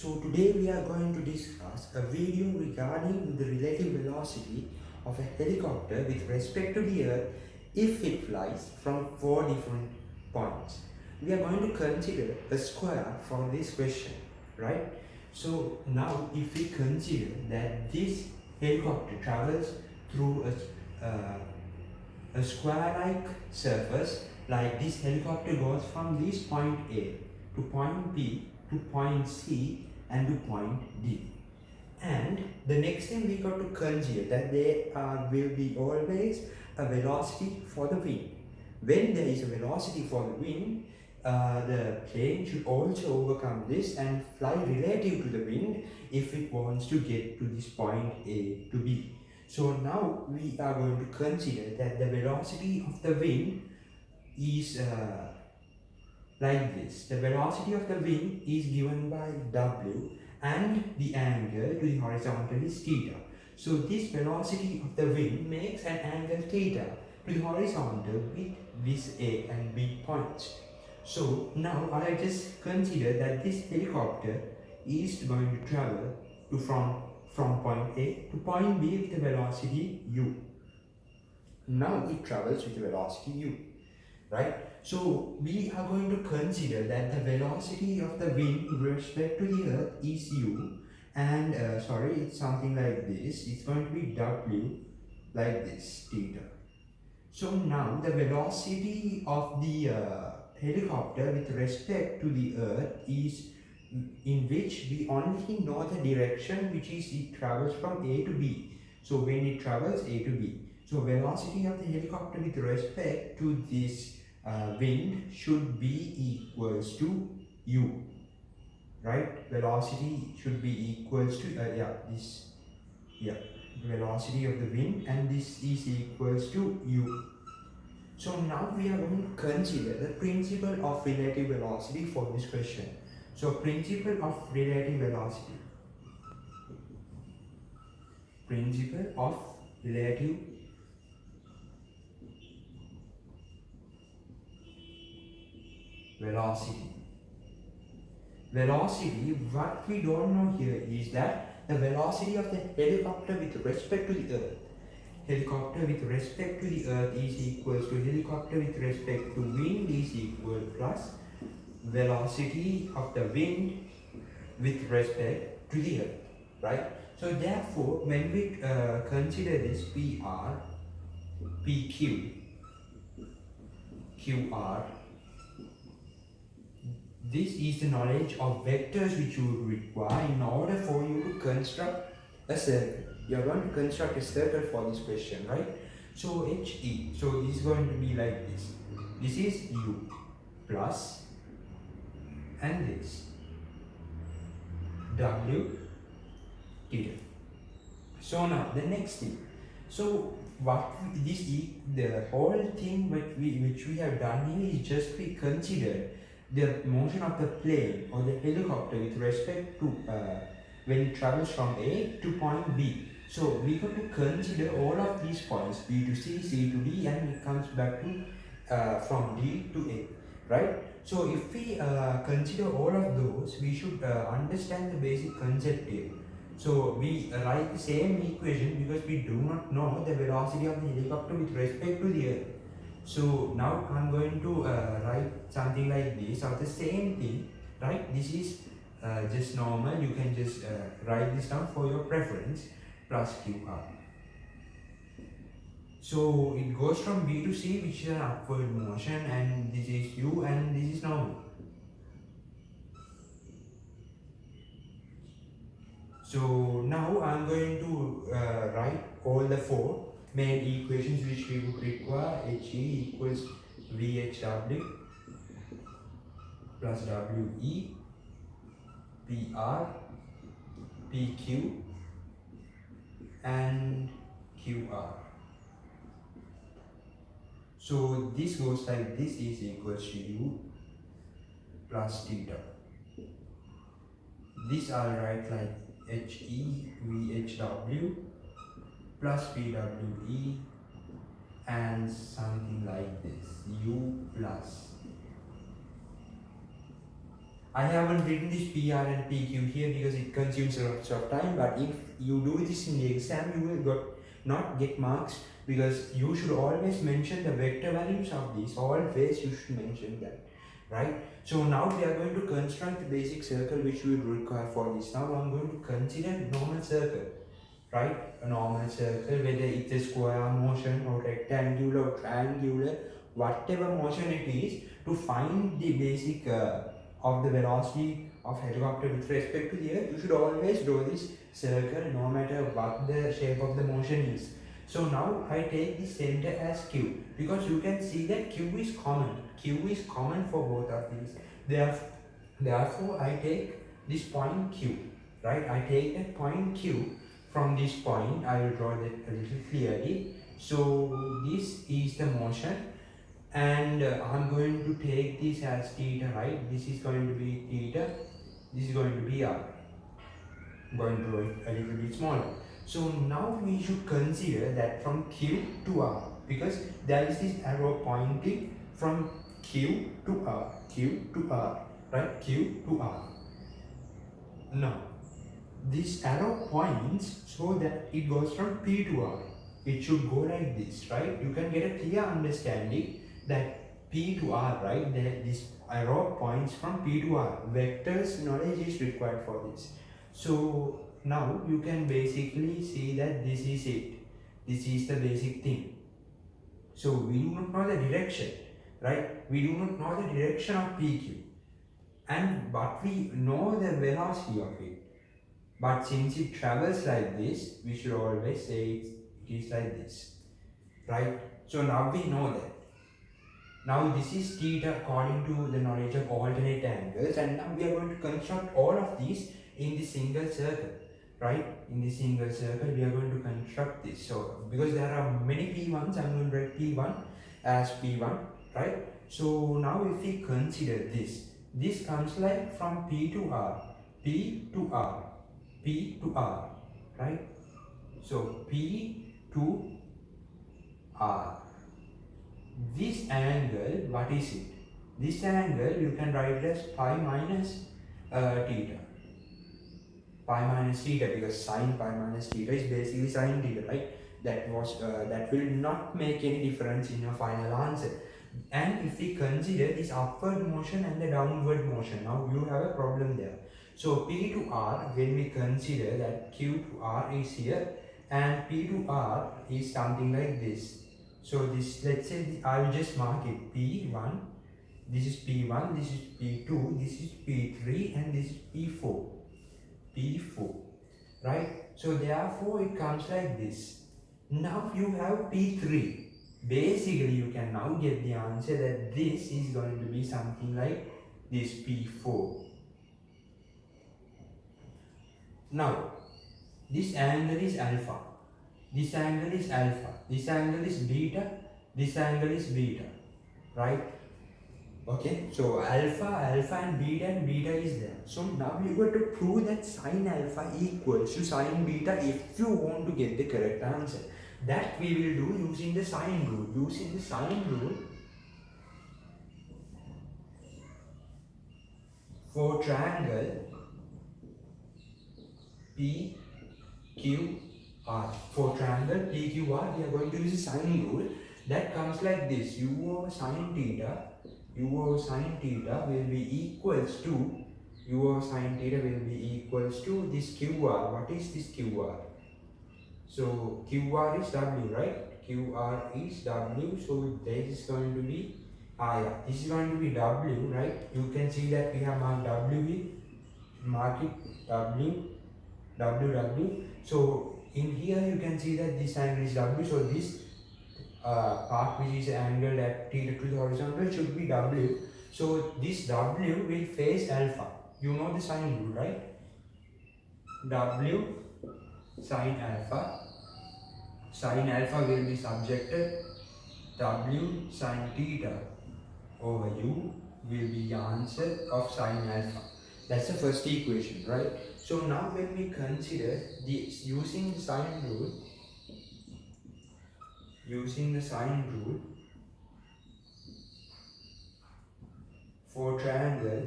So today we are going to discuss a video regarding the relative velocity of a helicopter with respect to the earth if it flies from four different points. We are going to consider a square for this question, right? So now if we consider that this helicopter travels through a square-like surface, like this helicopter goes from this point A to point B to point C and to point D. And the next thing we got to consider that there will be always a velocity for the wind. When there is a velocity for the wind, the plane should also overcome this and fly relative to the wind if it wants to get to this point A to B. So now we are going to consider that the velocity of the wind is like this. The velocity of the wind is given by W and the angle to the horizontal is theta. So this velocity of the wind makes an angle theta to the horizontal with this A and B points. So now I just consider that this helicopter is going to travel to from point A to point B with the velocity u. Now it travels with the velocity u, right? So we are going to consider that the velocity of the wind with respect to the earth is u, and it's something like this. It's going to be w like this, theta. So now the velocity of the helicopter with respect to the earth is in which we only know the direction, which is it travels from A to B. So when it travels A to B, so velocity of the helicopter with respect to this wind should be equals to u, right? Velocity should be equals to velocity of the wind, and this is equals to u. So now we are going to consider the principle of relative velocity for this question. So principle of relative velocity. Principle of relative velocity. Velocity, what we don't know here is that the velocity of the helicopter with respect to the earth. Helicopter with respect to the earth is equals to helicopter with respect to wind is equal plus velocity of the wind with respect to the earth, right? So therefore, when we consider this PR, PQ, QR, this is the knowledge of vectors which you would require in order for you to construct a circle. You are going to construct a circle for this question, right? So HE, so this is going to be like this. This is U plus and this W theta. So now the next thing. So what this is, the whole thing which we have done here is just we consider the motion of the plane or the helicopter with respect to when it travels from A to point B. So we got to consider all of these points, B to C, C to D, and it comes back to from D to A, right? So if we consider all of those, we should understand the basic concept here. So we write the same equation because we do not know the velocity of the helicopter with respect to the earth. So now I'm going to write something like this or the same thing, right? This is just normal. You can just write this down for your preference plus QR. So it goes from B to C, which is an upward motion, and this is U and this is normal. So now I'm going to write all the four main equations which we would require. HE equals VHW plus WE, PR, PQ and QR. So this goes like this is equals to U plus theta. This I'll write like HE VHW plus PWE and something like this, U plus I haven't written this PR and PQ here because it consumes lots of time, but if you do this in the exam, you will not get marks, because you should always mention the vector values of these. Always you should mention that, right? So now we are going to construct the basic circle which we will require for this. Now I'm going to consider normal circle, right? A normal circle, whether it's a square motion or rectangular or triangular, whatever motion it is, to find the basic of the velocity of helicopter with respect to the earth, you should always draw this circle no matter what the shape of the motion is. So now I take the center as Q, because you can see that Q is common. Q is common for both of these. Therefore I take this point Q, right? I take that point Q. From this point, I will draw that a little clearly. So this is the motion, and I'm going to take this as theta, right? This is going to be theta, this is going to be r. I'm going to draw it a little bit smaller. So now we should consider that from Q to R, because there is this arrow pointing from Q to R, Q to R, right? Q to R. Now, this arrow points so that it goes from P to R. It should go like this, right? You can get a clear understanding that P to R, right? That this arrow points from P to R. Vectors knowledge is required for this. So now you can basically see that this is it. This is the basic thing. So we do not know the direction, right? We do not know the direction of PQ, but we know the velocity of it. But since it travels like this, we should always say it is like this, right? So now we know that. Now this is theta according to the knowledge of alternate angles, and now we are going to construct all of these in the single circle, right? In the single circle we are going to construct this. So because there are many P1s, I'm going to write P1 as P1, right? So now if we consider this comes like from P to R, P to R, P to R, right? So P to R. This angle, what is it? This angle you can write as pi minus theta. Pi minus theta, because sine pi minus theta is basically sine theta, right? That will not make any difference in your final answer. And if we consider this upward motion and the downward motion, now you have a problem there. So P to R, when we consider that Q to R is here and P to R is something like this. So this, let's say I will just mark it P1, this is P1, this is P2, this is P3, and this is P4. P4, right? So therefore it comes like this. Now you have P3. Basically you can now get the answer that this is going to be something like this P4. Now this angle is alpha, this angle is alpha, this angle is beta, this angle is beta, right? Okay, so alpha and beta is there. So now you got to prove that sine alpha equals to sine beta if you want to get the correct answer. That we will do using the sine rule. Using the sine rule, for triangle PQR. For triangle PQR, we are going to use the sine rule. That comes like this: u over sine theta will be equals to this QR. What is this QR? So QR is W, right? QR is W. So this is going to be this is going to be W, right? You can see that we have marked W. Mark it W. So in here you can see that this angle is W. So this part which is angled at theta to the horizontal should be W. So this W will face alpha. You know the sine rule, right? W sine alpha. Sine alpha will be subjected W sine theta over U will be the answer of sine alpha. That's the first equation, right? So now when we consider this using the sine rule for triangle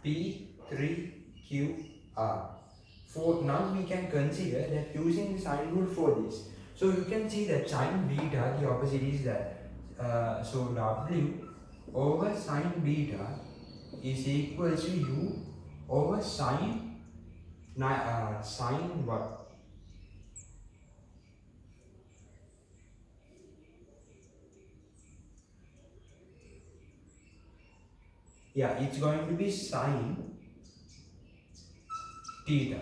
P3QR. For now we can consider that using the sine rule for this. So you can see that sine beta, the opposite is that. So W over sine beta is equal to U over sine what? Yeah, it's going to be sine theta,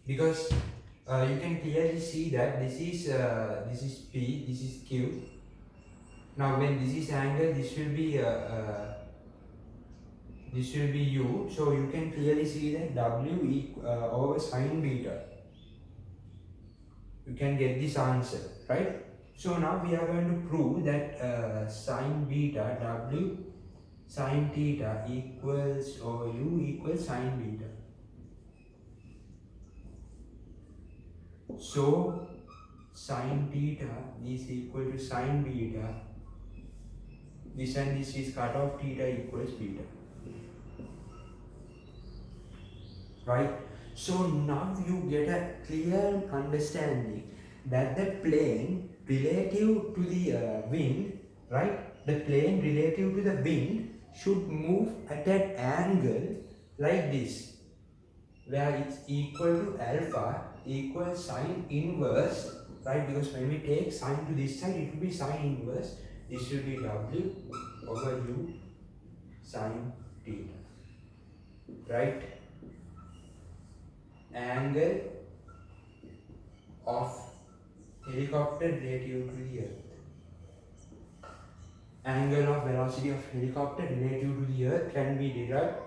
because you can clearly see that this is P, this is Q. Now when this is angle, this will be U. So you can clearly see that W over sine beta. You can get this answer, right? So now we are going to prove that sine beta W sine theta equals, or U equals sine beta. So sine theta is equal to sine beta. This and this is cut off, theta equals beta. Right? So now you get a clear understanding that the plane relative to the wind, right? The plane relative to the wind should move at an angle like this, where it's equal to alpha equals sine inverse, right? Because when we take sine to this side, it will be sine inverse. This will be W over U sine theta, right? Angle of helicopter relative to the earth. Angle of velocity of helicopter relative to the earth can be derived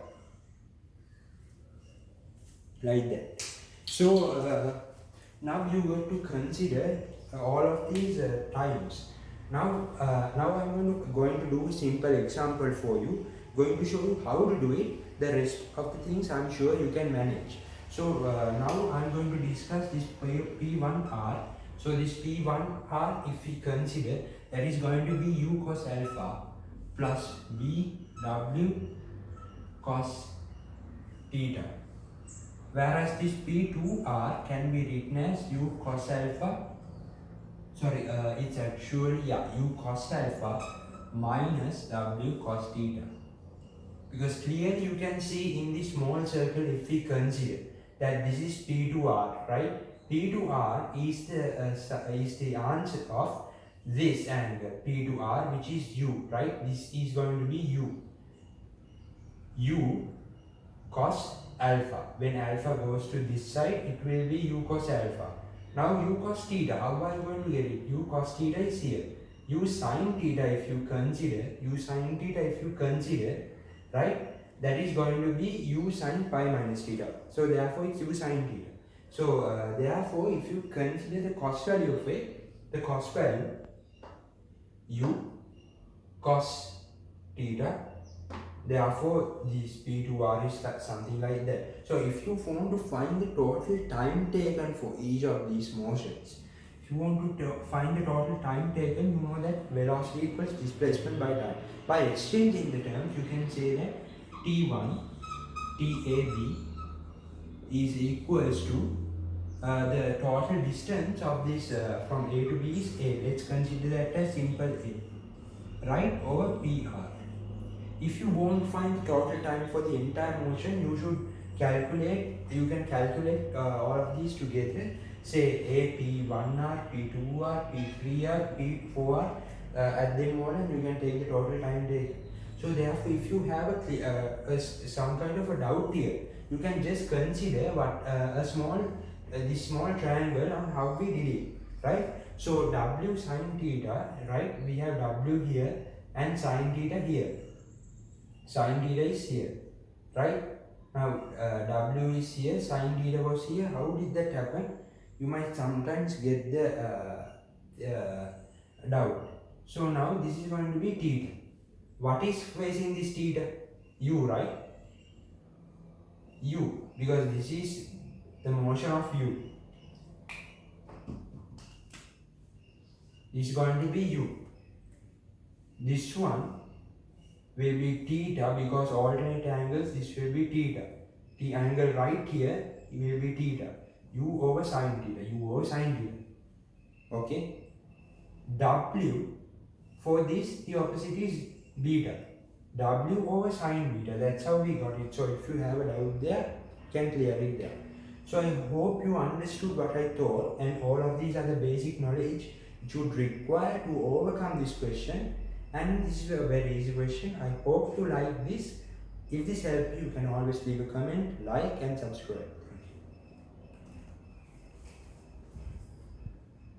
like that. So now you have to consider all of these times. Now I'm going to do a simple example for you, going to show you how to do it. The rest of the things I'm sure you can manage. So now I'm going to discuss this P1R. So this P1R, if we consider, that is going to be U cos alpha plus BW cos theta. Whereas this P2R can be written as U cos alpha, it's actually U cos alpha minus W cos theta. Because clearly you can see in this small circle, if we consider that this is P2R, right? P2R is the answer of this angle P2R, which is U, right? This is going to be U cos alpha. When alpha goes to this side, it will be U cos alpha. Now U cos theta, how are you going to get it? U cos theta is here. U sin theta if you consider, right? That is going to be U sin pi minus theta. So therefore it's U sin theta. So therefore if you consider the cos value of it, the cos value U cos theta, therefore this P2R is something like that. So if you want to find the total time taken for each of these motions, if you want to find the total time taken, you know that velocity equals displacement by time. By exchanging the terms, you can say that T1 TAB is equals to the total distance of this from A to B is A. Let's consider that as simple A, right, over PR. If you won't find the total time for the entire motion, you can calculate all of these together. Say A, P1R, P2R, P3R, P4R, at them all, and you can take the total time taken. So therefore, if you have some kind of a doubt here, you can just consider what this small triangle on how we did it, right? So W sin theta, right? We have W here and sin theta here. Sin theta is here, right? Now W is here, sin theta was here. How did that happen? You might sometimes get the doubt. So now this is going to be theta. What is facing this theta? U, right? U, because this is the motion of U. This is going to be U. This one will be theta, because alternate angles, this will be theta. The angle right here will be theta. U over sine theta. U over sine theta. Okay. W, for this the opposite is beta. W over sine beta. That's how we got it. So if you have a doubt there, can clear it there. So I hope you understood what I taught, and all of these are the basic knowledge which you would require to overcome this question. And this is a very easy question. I hope you like this. If this helped you, you can always leave a comment, like and subscribe.